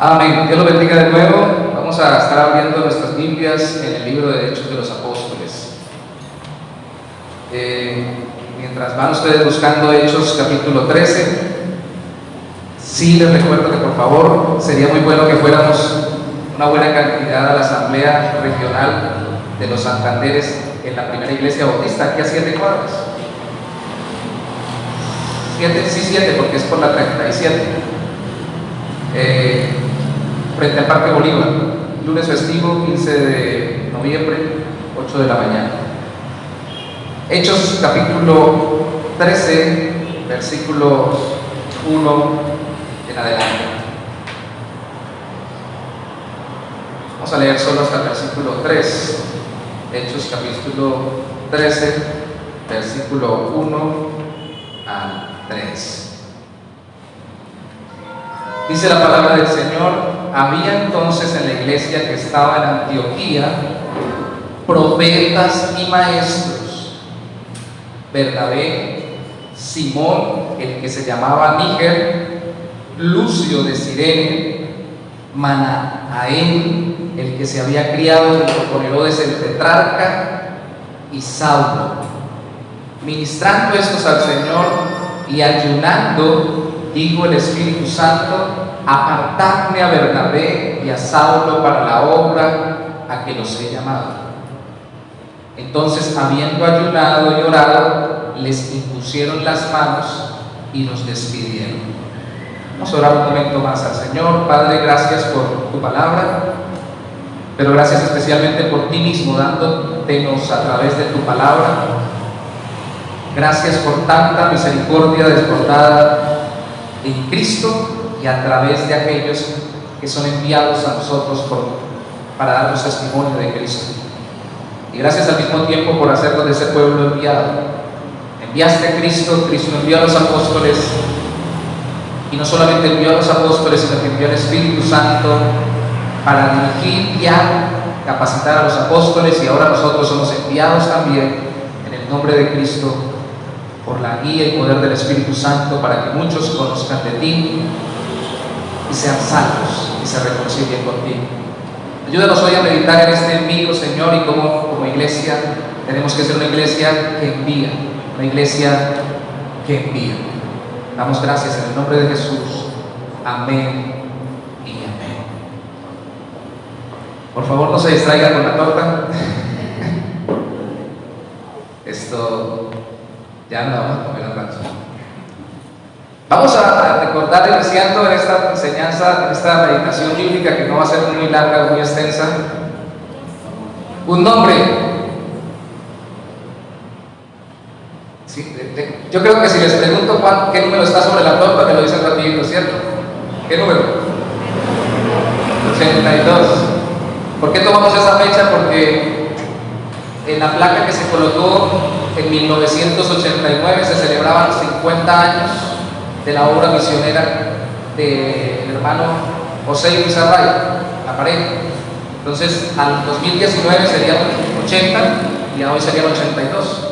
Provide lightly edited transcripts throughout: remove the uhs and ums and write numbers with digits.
Amén. Dios lo bendiga de nuevo. Vamos a estar abriendo nuestras Biblias en el libro de Hechos de los Apóstoles. Mientras van ustedes buscando Hechos capítulo 13, sí les recuerdo que por favor sería muy bueno que fuéramos una buena cantidad a la asamblea regional de los Santanderes en la primera iglesia bautista, aquí a 7 cuadras. 7, porque es por la 37. Frente al Parque Bolívar, lunes festivo, 15 de noviembre, 8 de la mañana. Hechos capítulo 13, versículo 1 en adelante. Vamos a leer solo hasta el versículo 3. Hechos capítulo 13, versículo 1 al 3. Dice la palabra del Señor: había entonces en la iglesia que estaba en Antioquía profetas y maestros: Bernabé, Simón, el que se llamaba Níger, Lucio de Cirene, Manaén, el que se había criado junto con Herodes el tetrarca, y Saulo. Ministrando estos al Señor y ayunando, dijo el Espíritu Santo: apartadme a Bernabé y a Saulo para la obra a que los he llamado. Entonces, habiendo ayunado y orado, les impusieron las manos y los despidieron. Vamos a orar un momento más al Señor. Padre, gracias por tu palabra, pero gracias especialmente por ti mismo, dándotenos a través de tu palabra. Gracias por tanta misericordia desbordada en Cristo y a través de aquellos que son enviados a nosotros para darnos testimonio de Cristo. Y gracias al mismo tiempo por hacernos de ese pueblo enviado. Enviaste a Cristo, Cristo envió a los apóstoles, y no solamente envió a los apóstoles, sino que envió al Espíritu Santo para dirigir, guiar, capacitar a los apóstoles, y ahora nosotros somos enviados también en el nombre de Cristo por la guía y poder del Espíritu Santo, para que muchos conozcan de ti y sean salvos y se reconcilien contigo. Ayúdanos hoy a meditar en este envío, Señor, y como iglesia tenemos que ser una iglesia que envía, una iglesia que envía. Damos gracias en el nombre de Jesús. Amén y amén. Por favor, no se distraigan con la torta. Esto ya no vamos a comer al rato. Vamos a recordar, iniciando en esta enseñanza, en esta meditación bíblica, que no va a ser muy larga o muy extensa, un nombre. Sí, yo creo que si les pregunto qué número está sobre la torta, me lo dicen rapidito, ¿cierto? ¿Qué número? 82. ¿Por qué tomamos esa fecha? Porque en la placa que se colocó en 1989 se celebraban 50 años de la obra misionera del hermano José Luis Arraya, la pared. Entonces, al 2019 serían 80 y a hoy serían 82.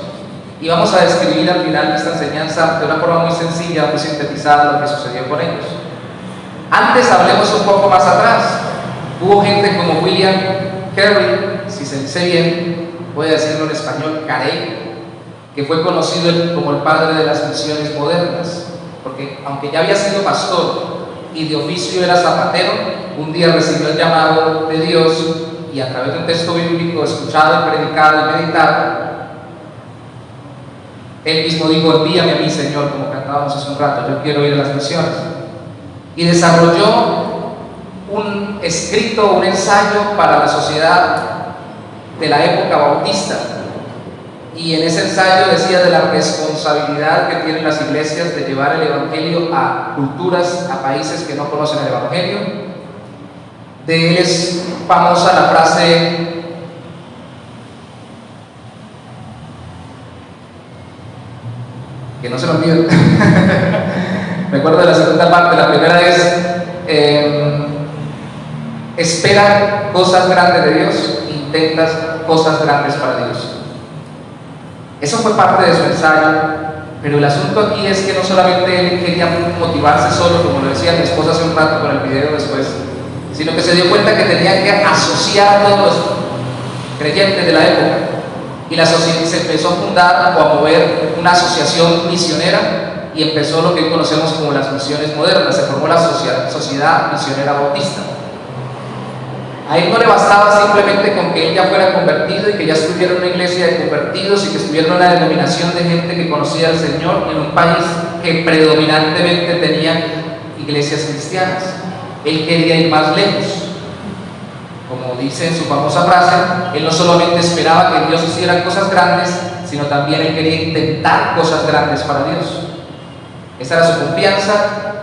Y vamos a describir al final de esta enseñanza de una forma muy sencilla, muy sintetizada, lo que sucedió con ellos. Antes, hablemos un poco más atrás. Hubo gente como William Carey, si se dice bien, voy a decirlo en español, Carey, que fue conocido como el padre de las misiones modernas, porque aunque ya había sido pastor y de oficio era zapatero, un día recibió el llamado de Dios y a través de un texto bíblico escuchado y predicado y meditado, él mismo dijo: envíame a mí, Señor, como cantábamos hace un rato, yo quiero ir a las misiones. Y desarrolló un escrito, un ensayo para la sociedad de la época bautista. Y en ese ensayo decía de la responsabilidad que tienen las iglesias de llevar el evangelio a culturas, a países que no conocen el evangelio. De él es famosa la frase: que no se lo olvide. Me acuerdo de la segunda parte. La primera es: espera cosas grandes de Dios, intentas cosas grandes para Dios. Eso fue parte de su ensayo, pero el asunto aquí es que no solamente él quería motivarse solo, como lo decía mi esposa hace un rato con el video después, sino que se dio cuenta que tenía que asociar a todos los creyentes de la época. Y la sociedad se empezó a fundar o a mover una asociación misionera y empezó lo que hoy conocemos como las misiones modernas. Se formó la Sociedad Misionera Bautista. A él no le bastaba simplemente con que él ya fuera convertido y que ya estuviera en una iglesia de convertidos y que estuviera en una denominación de gente que conocía al Señor en un país que predominantemente tenía iglesias cristianas. Él quería ir más lejos. Como dice en su famosa frase, él no solamente esperaba que Dios hiciera cosas grandes, sino también él quería intentar cosas grandes para Dios. Esa era su confianza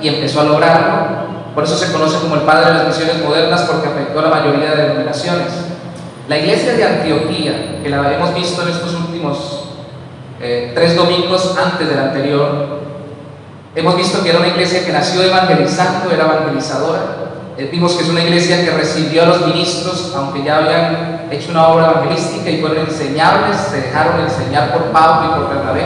y empezó a lograrlo. Por eso se conoce como el padre de las misiones modernas, porque afectó a la mayoría de denominaciones. La iglesia de Antioquía, que la hemos visto en estos últimos 3 domingos antes del anterior, hemos visto que era una iglesia que nació evangelizando, era evangelizadora. Vimos que es una iglesia que recibió a los ministros, aunque ya habían hecho una obra evangelística y fueron enseñables, se dejaron enseñar por Pablo y por Bernabé.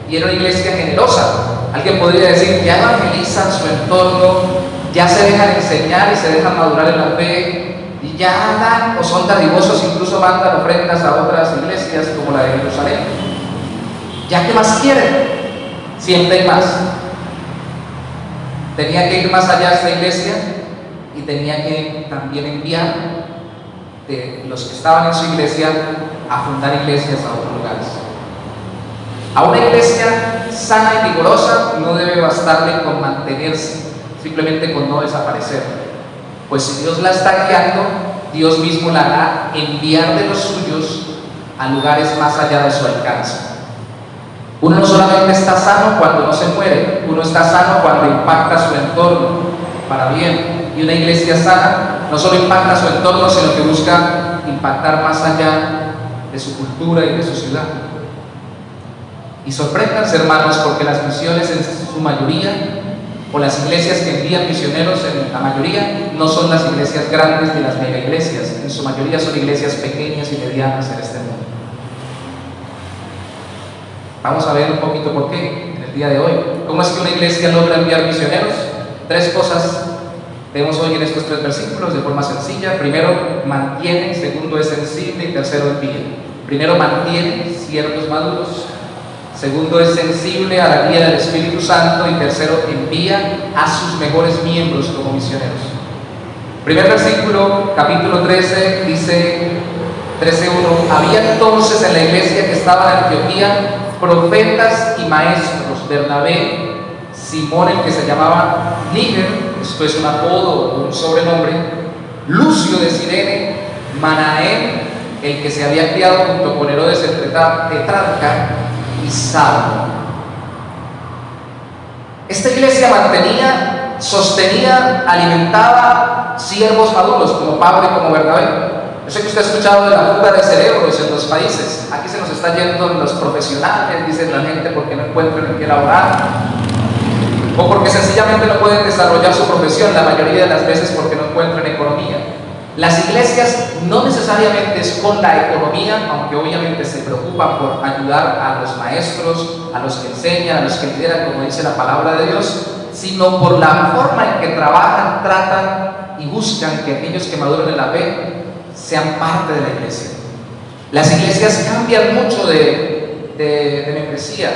Y era una iglesia generosa. Alguien podría decir, ya evangelizan su entorno, ya se dejan enseñar y se dejan madurar en la fe, y ya dan o son dadivosos, incluso mandan ofrendas a otras iglesias como la de Jerusalén. ¿Ya qué más quieren? Siempre hay más. Tenía que ir más allá de esta iglesia y tenía que también enviar de los que estaban en su iglesia a fundar iglesias a otros lugares. A una iglesia sana y vigorosa no debe bastarle con mantenerse, simplemente con no desaparecer, pues si Dios la está guiando, Dios mismo la hará enviar de los suyos a lugares más allá de su alcance. Uno no solamente está sano cuando no se muere, uno está sano cuando impacta su entorno para bien. Y una iglesia sana no solo impacta su entorno, sino que busca impactar más allá de su cultura y de su ciudad. Y sorpréndanse, hermanos, porque las misiones en su mayoría, o las iglesias que envían misioneros en la mayoría, no son las iglesias grandes ni las mega iglesias. En su mayoría son iglesias pequeñas y medianas en este mundo. Vamos a ver un poquito por qué en el día de hoy. ¿Cómo es que una iglesia logra enviar misioneros? 3 cosas vemos hoy en estos 3 versículos de forma sencilla. Primero, mantiene; segundo, es sensible; y tercero, envía. Primero, mantiene siervos maduros. Segundo, es sensible a la guía del Espíritu Santo. Y tercero, envía a sus mejores miembros como misioneros. Primer versículo, capítulo 13, dice 13:1: había entonces en la iglesia que estaba en Antioquía profetas y maestros: Bernabé, Simón, el que se llamaba Níger, esto es un apodo o un sobrenombre; Lucio de Cirene; Manaén, el que se había criado junto con Herodes el tetrarca; y Saulo. Esta iglesia mantenía, sostenía, alimentaba siervos maduros como Pablo y como Bernabé. Yo sé que usted ha escuchado de la fuga de cerebros en los países. Aquí se nos está yendo los profesionales, dice la gente, porque no encuentran en qué laborar, o porque sencillamente no pueden desarrollar su profesión, la mayoría de las veces porque no encuentran economía. Las iglesias no necesariamente es con la economía, aunque obviamente se preocupan por ayudar a los maestros, a los que enseñan, a los que lideran, como dice la palabra de Dios, sino por la forma en que trabajan, tratan y buscan que aquellos que maduran en la fe sean parte de la iglesia. Las iglesias cambian mucho de membresía.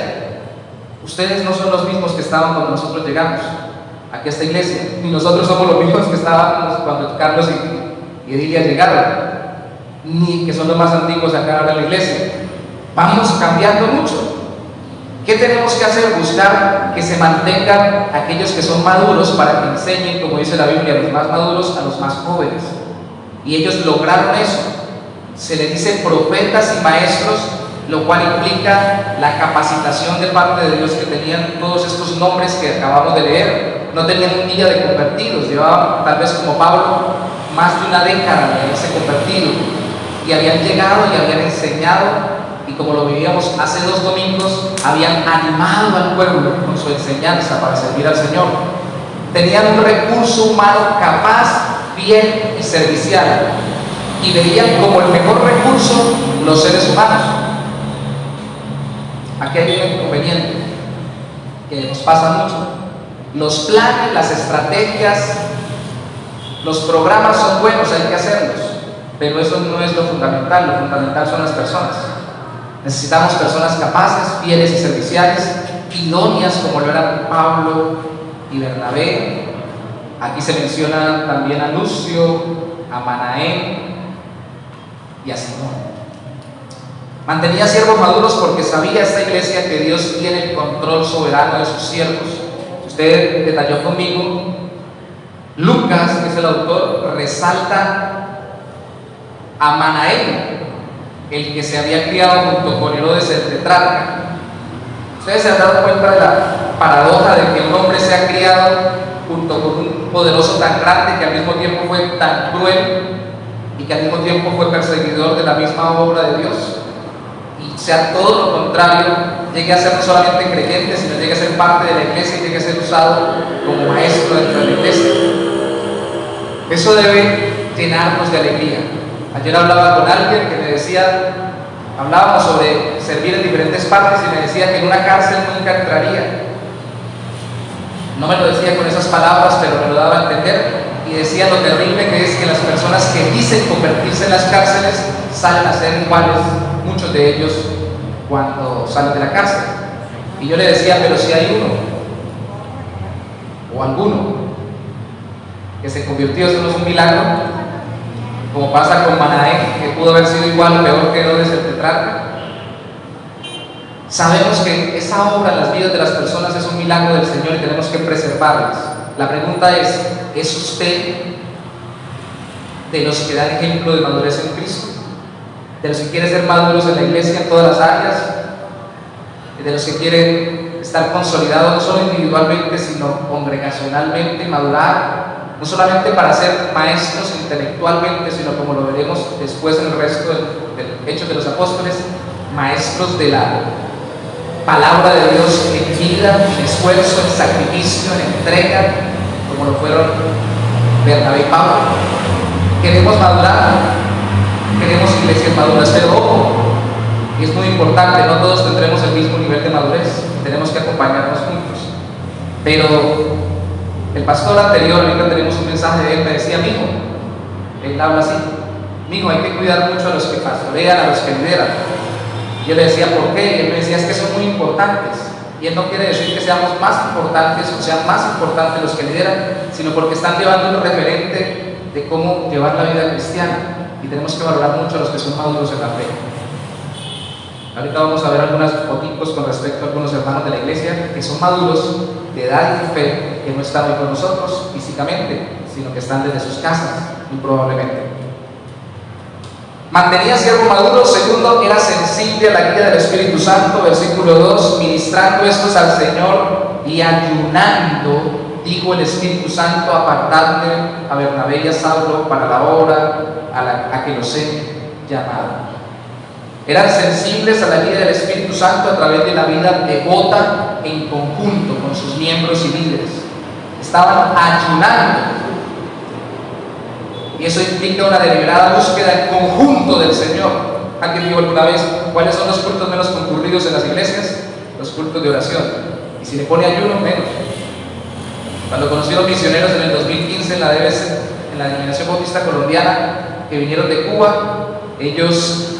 Ustedes no son los mismos que estaban cuando nosotros llegamos aquí a esta iglesia, ni nosotros somos los mismos que estábamos cuando Carlos y Edilia llegaron, ni que son los más antiguos acá ahora en la iglesia. Vamos cambiando mucho. ¿Qué tenemos que hacer? Buscar que se mantengan aquellos que son maduros para que enseñen, como dice la Biblia, a los más maduros a los más jóvenes. Y ellos lograron eso. Se les dice profetas y maestros, lo cual implica la capacitación de parte de Dios, que tenían todos estos nombres que acabamos de leer. No tenían un día de convertidos, llevaban, tal vez como Pablo, más de una década de haberse convertido, y habían llegado y habían enseñado, y como lo vivíamos hace 2 domingos, habían animado al pueblo con su enseñanza para servir al Señor. Tenían un recurso humano capaz, fiel y servicial, y veían como el mejor recurso los seres humanos. Aquí hay un inconveniente que nos pasa mucho. Los planes, las estrategias Los programas son buenos, hay que hacerlos, pero eso no es lo fundamental son las personas. Necesitamos personas capaces, fieles y serviciales, idóneas como lo eran Pablo y Bernabé. Aquí se menciona también a Lucio, a Manaén y a Simón. Mantenía siervos maduros porque sabía esta iglesia que Dios tiene el control soberano de sus siervos. Usted detalló conmigo, Lucas, que es el autor, resalta a Manaén, el que se había criado junto con Herodes el tetrarca. Ustedes se han dado cuenta de la paradoja de que un hombre se ha criado junto con un poderoso tan grande que al mismo tiempo fue tan cruel y que al mismo tiempo fue perseguidor de la misma obra de Dios, y sea todo lo contrario, llegue a ser no solamente creyente, sino llegue a ser parte de la iglesia y llegue a ser usado como maestro dentro de la iglesia. Eso debe llenarnos de alegría. Ayer hablaba con alguien que me decía, hablábamos sobre servir en diferentes partes y me decía que en una cárcel nunca entraría. No me lo decía con esas palabras, pero me lo daba a entender, y decía lo terrible que es que las personas que dicen convertirse en las cárceles salen a ser iguales, muchos de ellos, cuando salen de la cárcel. Y yo le decía, pero si hay uno o alguno que se convirtió, eso no es un milagro, como pasa con Manaén, que pudo haber sido igual o peor que Herodes el tetrarca. Sabemos que esa obra en las vidas de las personas es un milagro del Señor y tenemos que preservarlas. La pregunta ¿es usted de los que dan ejemplo de madurez en Cristo? ¿De los que quieren ser maduros en la iglesia en todas las áreas? ¿De los que quieren estar consolidados no solo individualmente, sino congregacionalmente, madurar? No solamente para ser maestros intelectualmente, sino como lo veremos después en el resto de Hechos de los Apóstoles, maestros de la palabra de Dios en vida, en esfuerzo, en sacrificio, en entrega, como lo fueron Bernabé y Pablo. Queremos madurar, queremos iglesias maduras, pero ojo, y es muy importante, no todos tendremos el mismo nivel de madurez, tenemos que acompañarnos juntos. Pero el pastor anterior, ahorita tenemos un mensaje de él, me decía, mijo, él habla así, mijo, hay que cuidar mucho a los que pastorean, a los que lideran. Yo le decía, ¿por qué? Y él me decía, es que son muy importantes. Y él no quiere decir que seamos más importantes o sean más importantes los que lideran, sino porque están llevando un referente de cómo llevar la vida cristiana. Y tenemos que valorar mucho a los que son maduros en la fe. Ahorita vamos a ver algunas fotitos con respecto a algunos hermanos de la iglesia que son maduros de edad y de fe, que no están hoy con nosotros físicamente, sino que están desde sus casas, muy probablemente. Mantenía siervo maduro. Segundo, era sensible a la guía del Espíritu Santo. Versículo 2, ministrando estos al Señor y ayunando, dijo el Espíritu Santo, apartadme a Bernabé y a Saulo para la obra a que los he llamado. Eran sensibles a la guía del Espíritu Santo a través de la vida devota en conjunto con sus miembros y líderes. Estaban ayunando. Y eso implica una deliberada búsqueda en conjunto del Señor. Alguien dijo alguna vez, ¿cuáles son los cultos menos concurridos en las iglesias? Los cultos de oración. Y si le pone ayuno, menos. Cuando conocí a los misioneros en el 2015 en la DBC, en la Denominación Bautista Colombiana, que vinieron de Cuba, ellos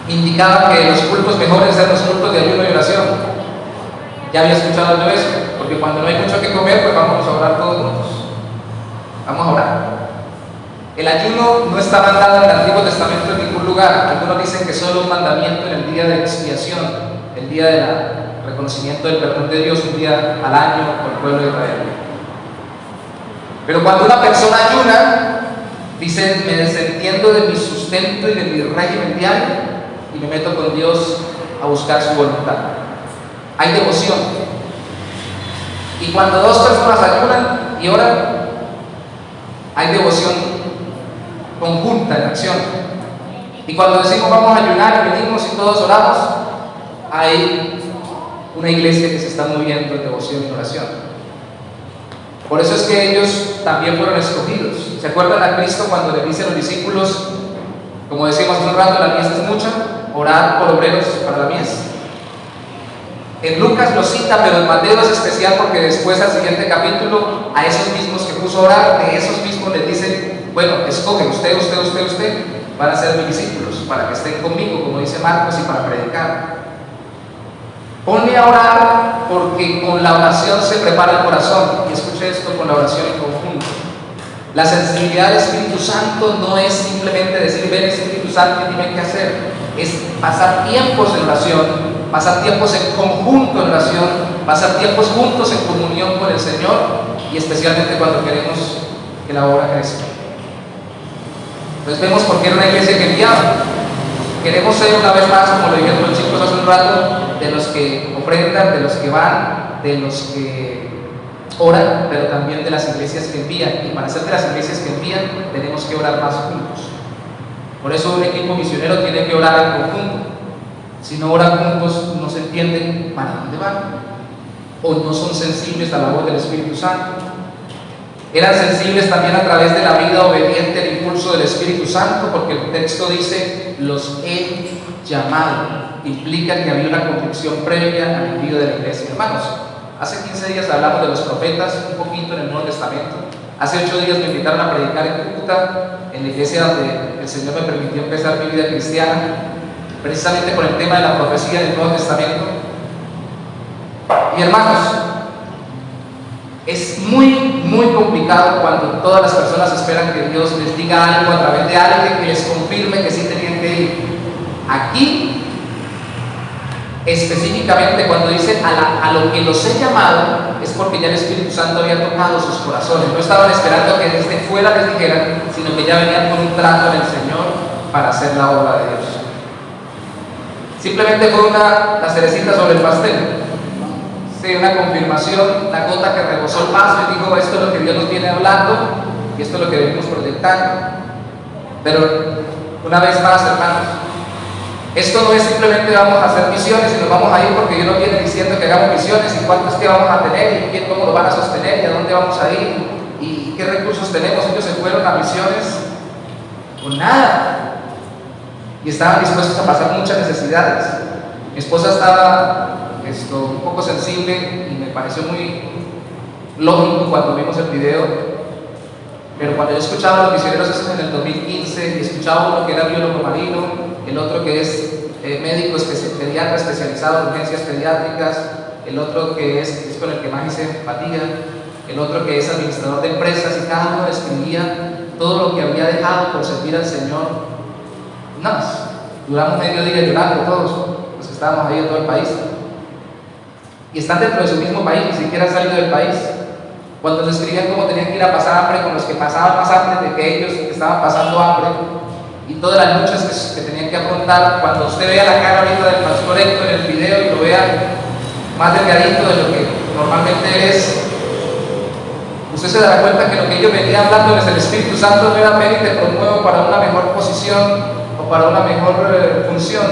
indicaban que los cultos mejores eran los cultos de ayuno y oración. Ya había escuchado yo eso, porque cuando no hay mucho que comer, pues vamos a orar todos juntos. Vamos a orar. El ayuno no está mandado en el Antiguo Testamento en ningún lugar. Algunos dicen que solo un mandamiento en el día de expiación, el día del reconocimiento del perdón de Dios, un día al año por el pueblo de Israel. Pero cuando una persona ayuna, dice, me desentiendo de mi sustento y de mi régimen diario y me meto con Dios a buscar su voluntad. Hay devoción. Y cuando dos personas ayunan y oran, hay devoción conjunta en acción. Y cuando decimos vamos a ayunar y venimos y todos oramos, hay una iglesia que se está moviendo en devoción y oración. Por eso es que ellos también fueron escogidos. ¿Se acuerdan a Cristo cuando le dice a los discípulos, como decíamos hace un rato, la mies es mucha, orad por obreros para la mies? En Lucas lo cita, pero en Mateo es especial porque después al siguiente capítulo a esos mismos que puso a orar, de esos mismos les dice, bueno, escoge usted, van a ser mis discípulos, para que estén conmigo, como dice Marcos, y para predicar. Ponle a orar porque con la oración se prepara el corazón. Y escuche esto, con la oración en conjunto. La sensibilidad del Espíritu Santo no es simplemente decir, ven Espíritu Santo y dime qué hacer. Es pasar tiempos en oración, pasar tiempos en conjunto en oración, pasar tiempos juntos en comunión con el Señor, y especialmente cuando queremos que la obra crezca. Entonces vemos por qué era una iglesia que enviaba. Queremos ser una vez más, como lo dijeron los chicos hace un rato, de los que ofrendan, de los que van, de los que oran, pero también de las iglesias que envían. Y para ser de las iglesias que envían, tenemos que orar más juntos. Por eso un equipo misionero tiene que orar en conjunto. Si no oran juntos, no se entienden para dónde van, o no son sensibles a la voz del Espíritu Santo. Eran sensibles también a través de la vida obediente al impulso del Espíritu Santo, porque el texto dice, los he llamado. Implica que había una convicción previa al envío de la iglesia. Hermanos, hace 15 días hablamos de los profetas, un poquito en el Nuevo Testamento. Hace 8 días me invitaron a predicar en Cúcuta, en la iglesia donde el Señor me permitió empezar mi vida cristiana, precisamente por el tema de la profecía del Nuevo Testamento. Y hermanos, es muy complicado cuando todas las personas esperan que Dios les diga algo a través de alguien que les confirme que sí tenían que ir. Aquí, específicamente cuando dice a lo que los he llamado, es porque ya el Espíritu Santo había tocado sus corazones. No estaban esperando que desde fuera les dijeran, sino que ya venían con un trato en el Señor para hacer la obra de Dios. Simplemente fue la cerecita sobre el pastel. Sí, una confirmación, la gota que rebosó el vaso y dijo, esto es lo que Dios nos viene hablando y esto es lo que venimos proyectando. Pero una vez más, hermanos, esto no es simplemente vamos a hacer misiones y nos vamos a ir porque Dios nos viene diciendo que hagamos misiones y cuántos que vamos a tener y cómo lo van a sostener y a dónde vamos a ir y qué recursos tenemos. Ellos se fueron a misiones con nada y estaban dispuestos a pasar muchas necesidades. Mi esposa estaba un poco sensible y me pareció muy lógico cuando vimos el video, pero cuando yo escuchaba a los misioneros en el 2015 y escuchaba uno que era biólogo marino, el otro que es médico pediatra especializado en urgencias pediátricas, el otro que es con el que más hice empatía, el otro que es administrador de empresas, y cada uno describía todo lo que había dejado por servir al Señor. Nada más, duramos medio día llorando todos los que estábamos ahí en todo el país. Y están dentro de su mismo país, ni siquiera han salido del país. Cuando nos escribían cómo tenían que ir a pasar hambre con los que pasaban más hambre de que ellos que estaban pasando hambre, y todas las luchas que tenían que afrontar. Cuando usted vea la cara ahorita del pastor Héctor en el video y lo vea más delgadito de lo que normalmente es, usted se dará cuenta que lo que ellos venían hablando es el Espíritu Santo no era ven y te promuevo para una mejor posición o para una mejor función.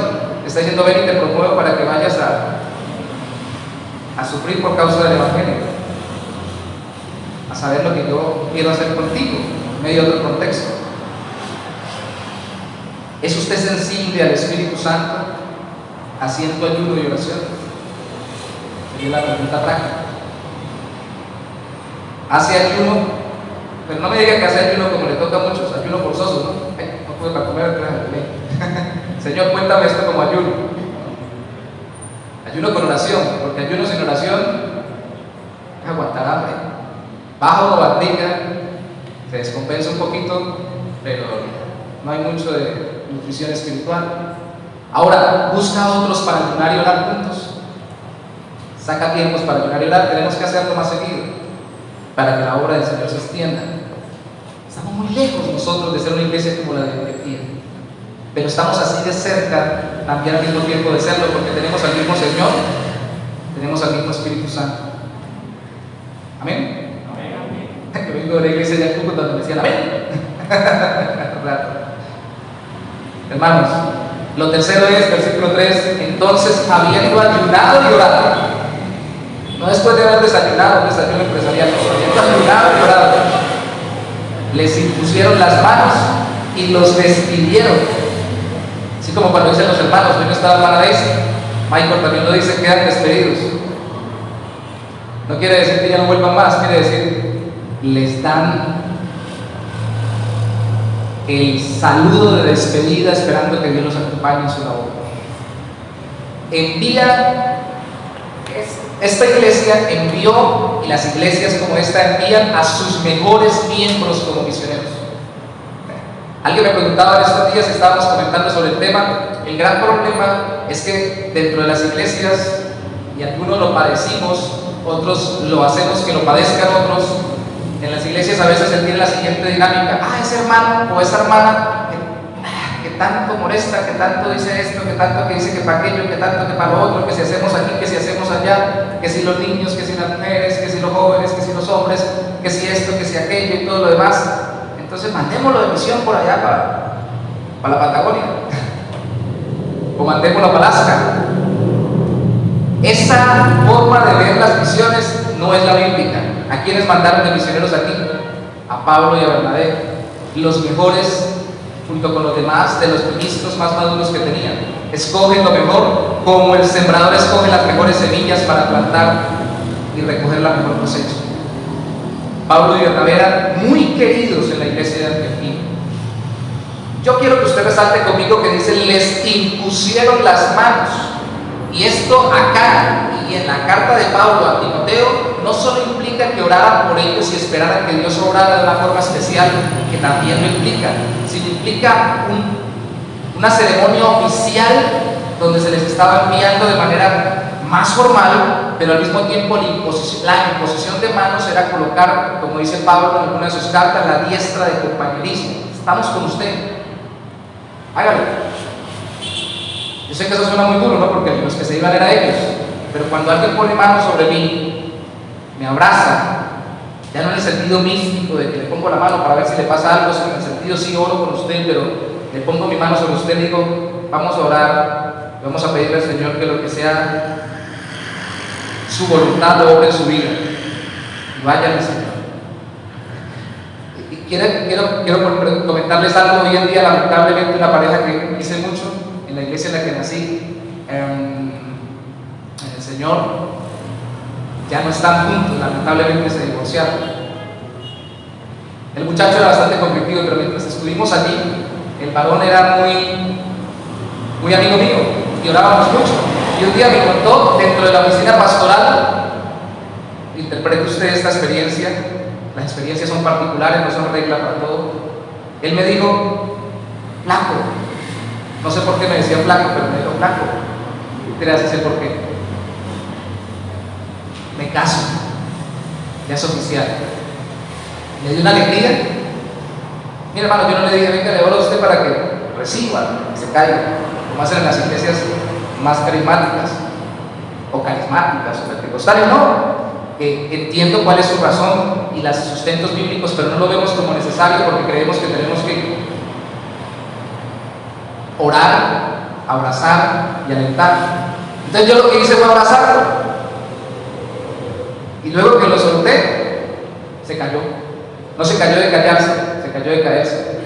Está diciendo ven y te promuevo para que vayas a sufrir por causa del Evangelio, a saber lo que yo quiero hacer contigo en medio de otro contexto. ¿Es usted sensible al Espíritu Santo haciendo ayuno y oración? Sería la pregunta práctica. ¿Hace ayuno? Pero no me diga que hace ayuno como le toca a muchos, ayuno forzoso, ¿no? No puedo para comer, Señor, cuéntame esto como ayuno. Ayuno con oración, porque ayuno sin oración es aguantar hambre. Bajo la barriga, se descompensa un poquito, pero no hay mucho de nutrición espiritual. Ahora, busca a otros para ayunar y orar juntos. Saca tiempos para ayunar y orar. Tenemos que hacerlo más seguido para que la obra del Señor se extienda. Estamos muy lejos nosotros de ser una iglesia como la de Etiopía, pero estamos así de cerca también al mismo tiempo de serlo, porque tenemos al mismo Señor, tenemos al mismo Espíritu Santo. Amén. Yo vengo de la iglesia de Cúcuta donde me decían amén. Hermanos, lo tercero es, versículo 3, entonces habiendo ayunado y orado, no después de haber desayunado, un desayuno empresarial, habiendo ayunado y orado, les impusieron las manos y los despidieron. Así como cuando dicen los hermanos, ven esta hermana vez, Michael también lo dice, quedan despedidos. No quiere decir que ya no vuelvan más, quiere decir, les dan el saludo de despedida esperando que Dios los acompañe en su labor. Esta iglesia envió, y las iglesias como esta envían a sus mejores miembros como misioneros. Alguien me preguntaba en estos días, estábamos comentando sobre el tema. El gran problema es que dentro de las iglesias, y algunos lo padecimos, otros lo hacemos que lo padezcan otros. En las iglesias a veces se tiene la siguiente dinámica: ese hermano o esa hermana que tanto molesta, que tanto dice esto, que tanto que dice que para aquello, que tanto que para lo otro, que si hacemos aquí, que si hacemos allá, que si los niños, que si las mujeres, que si los jóvenes, que si los hombres, que si esto, que si aquello y todo lo demás. Entonces mandémoslo de misión por allá para la Patagonia o mandémoslo para Alaska. Esa forma de ver las misiones no es la bíblica. ¿A quiénes mandaron de misioneros aquí? A Pablo y a Bernabé, los mejores junto con los demás de los ministros más maduros que tenían. Escogen lo mejor, como el sembrador escoge las mejores semillas para plantar y recoger la mejor cosecha. Pablo y Bernabé eran muy queridos en la iglesia de Antioquía. Yo quiero que usted resalte conmigo que dice: les impusieron las manos. Y esto acá y en la carta de Pablo a Timoteo no solo implica que oraran por ellos y esperaran que Dios obrara de una forma especial, que también lo implica, sino implica una ceremonia oficial donde se les estaba enviando de manera más formal, pero al mismo tiempo la imposición de manos era colocar, como dice Pablo en alguna de sus cartas, la diestra de compañerismo. Estamos con usted, hágalo. Yo sé que eso suena muy duro, ¿no? Porque los que se iban eran ellos, pero cuando alguien pone manos sobre mí, me abraza, ya no en el sentido místico de que le pongo la mano para ver si le pasa algo, sino en el sentido sí oro con usted, pero le pongo mi mano sobre usted y digo: vamos a orar, vamos a pedirle al Señor que lo que sea su voluntad lo obre en su vida, y váyanle, Señor. Y quiero comentarles algo. Hoy en día, lamentablemente, una pareja que hice mucho en la iglesia en la que nací, en el Señor, ya no están juntos, lamentablemente se divorciaron. El muchacho era bastante conflictivo, pero mientras estuvimos allí, el varón era muy amigo mío y orábamos mucho. Y un día me contó dentro de la oficina pastoral, interprete usted esta experiencia, las experiencias son particulares, no son reglas para todo. Él me dijo: flaco. No sé por qué me decía flaco, pero me dijo: flaco. Gracias, sé por qué. Me caso, ya es oficial. Me dio una alegría. Mira, hermano, yo no le dije: venga, le oro a usted para que reciba, que se caiga, como hacen en las iglesias más carismáticas o pentecostales. No, entiendo cuál es su razón y los sustentos bíblicos, pero no lo vemos como necesario porque creemos que tenemos que orar, abrazar y alentar. Entonces yo lo que hice fue abrazarlo, y luego que lo solté, se cayó. No se cayó de callarse, se cayó de caerse.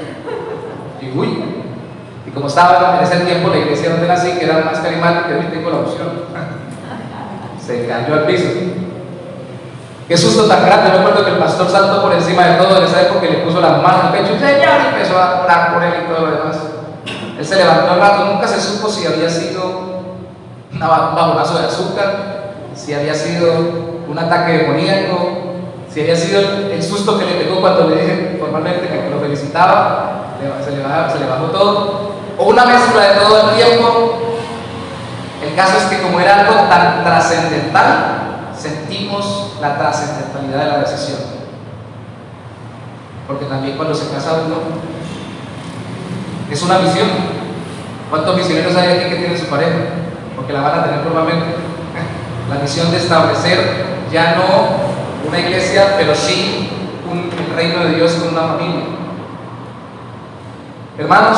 Y como estaba en ese tiempo la iglesia donde nací, que era más carismática, yo tengo la opción, se cayó al piso. Qué susto tan grande. Me acuerdo que el pastor saltó por encima de todo en esa época y le puso las manos al pecho, Señor, y empezó a orar por él y todo lo demás. Él se levantó al rato. Nunca se supo si había sido un bajonazo de azúcar, si había sido un ataque demoníaco, si había sido el susto que le pegó cuando le dije formalmente que lo felicitaba, se le bajó todo, o una mezcla de todo el tiempo. El caso es que como era algo tan trascendental, sentimos la trascendentalidad de la decisión. Porque también cuando se casa uno, es una misión. ¿Cuántos misioneros hay aquí que tienen su pareja? Porque la van a tener normalmente. La misión de establecer ya no una iglesia, pero sí el reino de Dios con una familia. Hermanos,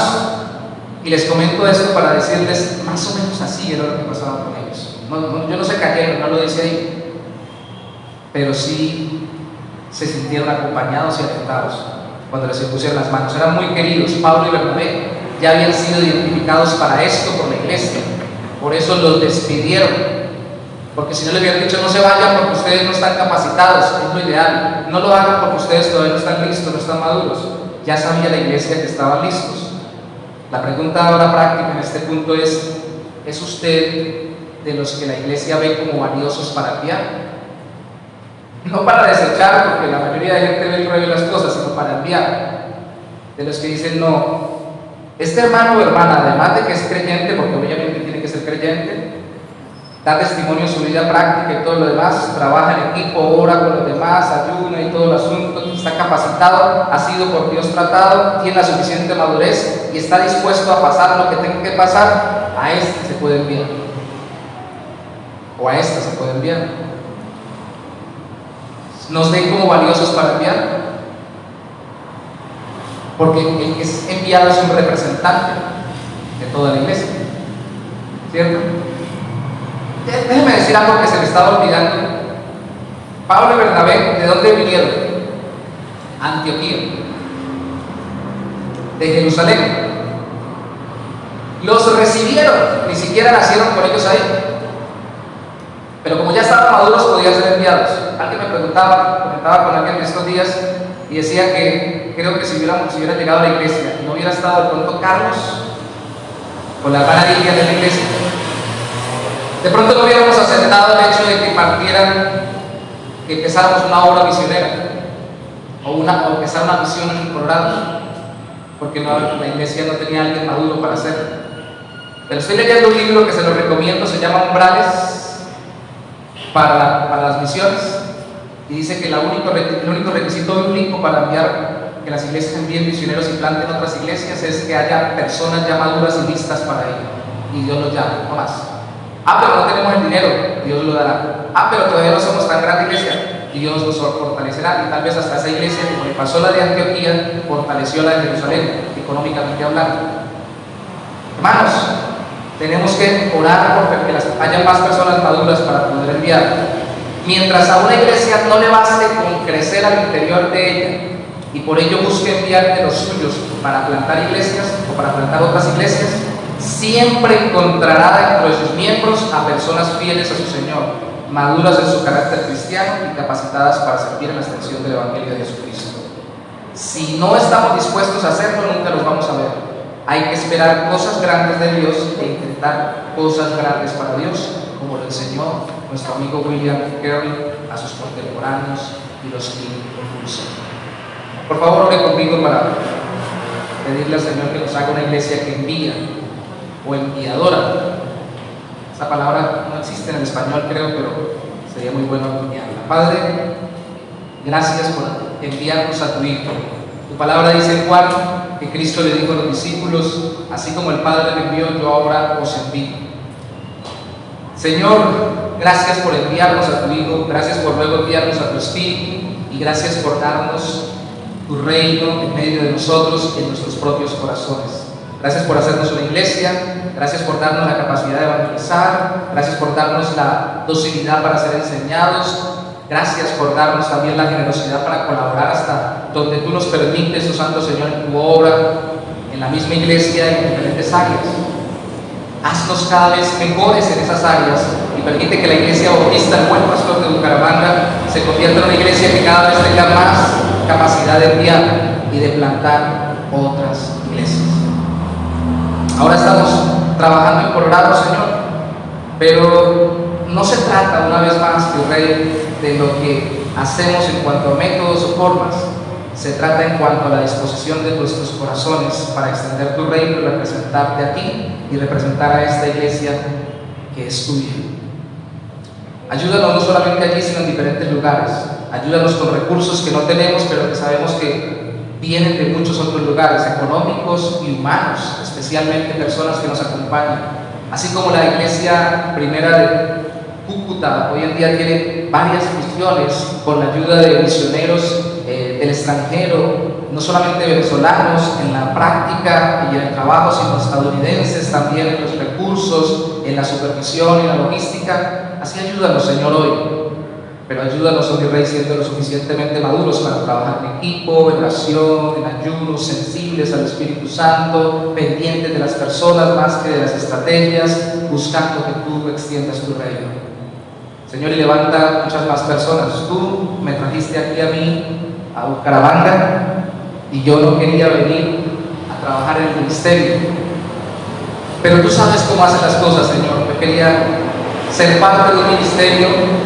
y les comento esto para decirles más o menos así era lo que pasaba con ellos. Yo no se cayeron, no lo dice ahí, pero sí se sintieron acompañados y alentados cuando les impusieron las manos. Eran muy queridos. Pablo y Bernabé ya habían sido identificados para esto por la iglesia. Por eso los despidieron. Porque si no les hubieran dicho no se vayan porque ustedes no están capacitados, es lo ideal. No lo hagan porque ustedes todavía no están listos, no están maduros. Ya sabía la iglesia que estaban listos. La pregunta ahora práctica en este punto ¿es usted de los que la iglesia ve como valiosos para enviar? No para desechar, porque la mayoría de gente ve el rollo de las cosas, sino para enviar. De los que dicen no, este hermano o hermana, además de que es creyente, porque obviamente tiene que ser creyente, da testimonio de su vida práctica y todo lo demás, trabaja en equipo, ora con los demás, ayuna y todo el asunto, está capacitado, ha sido por Dios tratado, tiene la suficiente madurez y está dispuesto a pasar lo que tenga que pasar, a este se puede enviar. O a esta se puede enviar. ¿Nos ven como valiosos para enviar? Porque el que es enviado es un representante de toda la iglesia, ¿cierto? Déjeme decir algo que se me estaba olvidando. Pablo y Bernabé, ¿de dónde vinieron? Antioquía, de Jerusalén. Los recibieron, ni siquiera nacieron con ellos ahí, pero como ya estaban maduros podían ser enviados. Alguien me comentaba con alguien en estos días y decía que creo que si hubiera llegado a la iglesia y no hubiera estado de pronto Carlos con la hermana Lidia de la iglesia, de pronto no hubiéramos aceptado el hecho de que partieran, que empezáramos una obra misionera o empezar una misión en el Colorado, porque la iglesia no tenía a alguien maduro para hacerlo. Pero estoy leyendo un libro que se lo recomiendo, se llama Umbrales para las misiones, y dice que el único requisito bíblico para que las iglesias envíen misioneros y planten otras iglesias es que haya personas ya maduras y listas para ello, y Dios los llama, no más. Pero no tenemos el dinero, Dios lo dará. Pero todavía no somos tan grande iglesia, Dios nos fortalecerá. Y tal vez hasta esa iglesia, como le pasó la de Antioquía, fortaleció la de Jerusalén, económicamente hablando. Hermanos, tenemos que orar porque haya más personas maduras para poder enviar. Mientras a una iglesia no le baste con crecer al interior de ella y por ello busque enviar de los suyos para plantar iglesias o para plantar otras iglesias, siempre encontrará dentro de sus miembros a personas fieles a su Señor, maduras en su carácter cristiano y capacitadas para servir en la extensión del Evangelio de Jesucristo. Si no estamos dispuestos a hacerlo, nunca los vamos a ver. Hay que esperar cosas grandes de Dios e intentar cosas grandes para Dios, como lo enseñó nuestro amigo William Carey a sus contemporáneos y los que impulsan. Por favor, ore conmigo para pedirle al Señor que nos haga una iglesia que envía o enviadora. Esa palabra no existe en el español, creo, pero sería muy bueno acuñarla. Padre, gracias por enviarnos a tu Hijo. Tu palabra dice en Juan que Cristo le dijo a los discípulos: así como el Padre me envió, yo ahora os envío. Señor, gracias por enviarnos a tu Hijo, gracias por luego enviarnos a tu Espíritu y gracias por darnos tu reino en medio de nosotros y en nuestros propios corazones. Gracias por hacernos una iglesia, gracias por darnos la capacidad de evangelizar, gracias por darnos la docilidad para ser enseñados, gracias por darnos también la generosidad para colaborar hasta donde tú nos permites, oh Santo Señor, en tu obra, en la misma iglesia y en diferentes áreas. Haznos cada vez mejores en esas áreas y permite que la iglesia bautista, el Buen Pastor de Bucaramanga, se convierta en una iglesia que cada vez tenga más capacidad de enviar y de plantar otras iglesias. Ahora estamos trabajando en Colorado, Señor, pero no se trata una vez más, mi Rey, de lo que hacemos en cuanto a métodos o formas. Se trata en cuanto a la disposición de nuestros corazones para extender tu reino y representarte a ti y representar a esta iglesia que es tuya. Ayúdanos no solamente allí, sino en diferentes lugares. Ayúdanos con recursos que no tenemos, pero que sabemos que vienen de muchos otros lugares, económicos y humanos, especialmente personas que nos acompañan. Así como la iglesia primera de Cúcuta hoy en día tiene varias misiones con la ayuda de misioneros del extranjero, no solamente venezolanos en la práctica y en el trabajo, sino estadounidenses también en los recursos, en la supervisión y la logística. Así ayúdanos, Señor, hoy. pero ayúdanos, oh mi Rey, siendo lo suficientemente maduros para trabajar en equipo, en oración, en ayunos, sensibles al Espíritu Santo, pendientes de las personas más que de las estrategias, buscando que tú extiendas tu reino. Señor, y levanta muchas más personas. Tú me trajiste aquí a mí, a Bucaramanga, y yo no quería venir a trabajar en el ministerio, pero tú sabes cómo hacen las cosas, Señor. Yo quería ser parte de un ministerio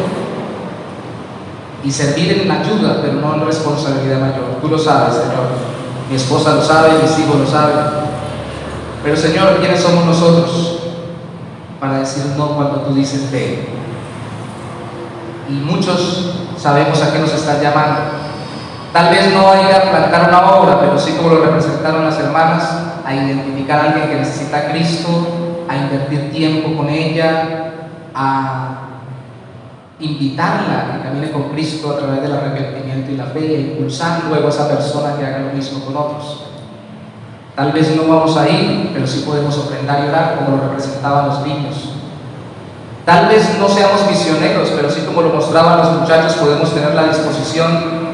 y servir en ayuda, pero no en responsabilidad mayor. Tú lo sabes, Señor. Mi esposa lo sabe, mis hijos lo saben. Pero, Señor, ¿quiénes somos nosotros para decir no cuando tú dices ven? Y muchos sabemos a qué nos están llamando. Tal vez no a ir a plantar una obra, pero sí, como lo representaron las hermanas, a identificar a alguien que necesita a Cristo, a invertir tiempo con ella, a invitarla a que camine con Cristo a través del arrepentimiento y la fe, e impulsar luego a esa persona que haga lo mismo con otros. Tal vez no vamos a ir, pero sí podemos ofrendar y orar como lo representaban los niños. Tal vez no seamos misioneros, pero sí, como lo mostraban los muchachos, podemos tener la disposición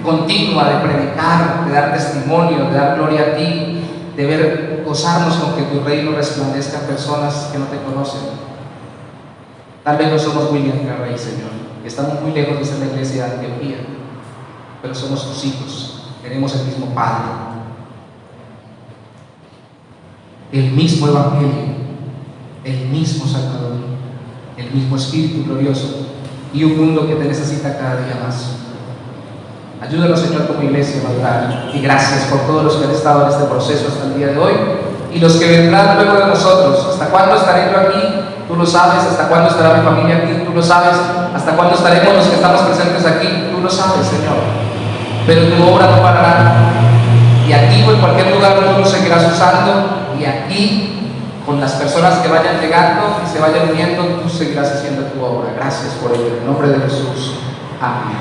continua de predicar, de dar testimonio, de dar gloria a ti, de ver, gozarnos con que tu reino resplandezca en personas que no te conocen. Tal vez no somos William Carrey, Señor, estamos muy lejos de ser la iglesia de Antioquía, pero somos tus hijos, tenemos el mismo Padre, el mismo Evangelio, el mismo Salvador, el mismo Espíritu glorioso y un mundo que te necesita cada día más. Ayúdanos, Señor, como iglesia a madurar, y gracias por todos los que han estado en este proceso hasta el día de hoy y los que vendrán luego de nosotros. ¿Hasta cuándo estaré yo aquí? Tú lo sabes. ¿Hasta cuándo estará mi familia aquí? Tú lo sabes. ¿Hasta cuándo estaremos los que estamos presentes aquí? Tú lo sabes, Señor. Pero tu obra no parará, y aquí o en cualquier lugar tú nos seguirás usando, y aquí con las personas que vayan llegando y se vayan uniendo, tú seguirás haciendo tu obra. Gracias por ello, en el nombre de Jesús. Amén.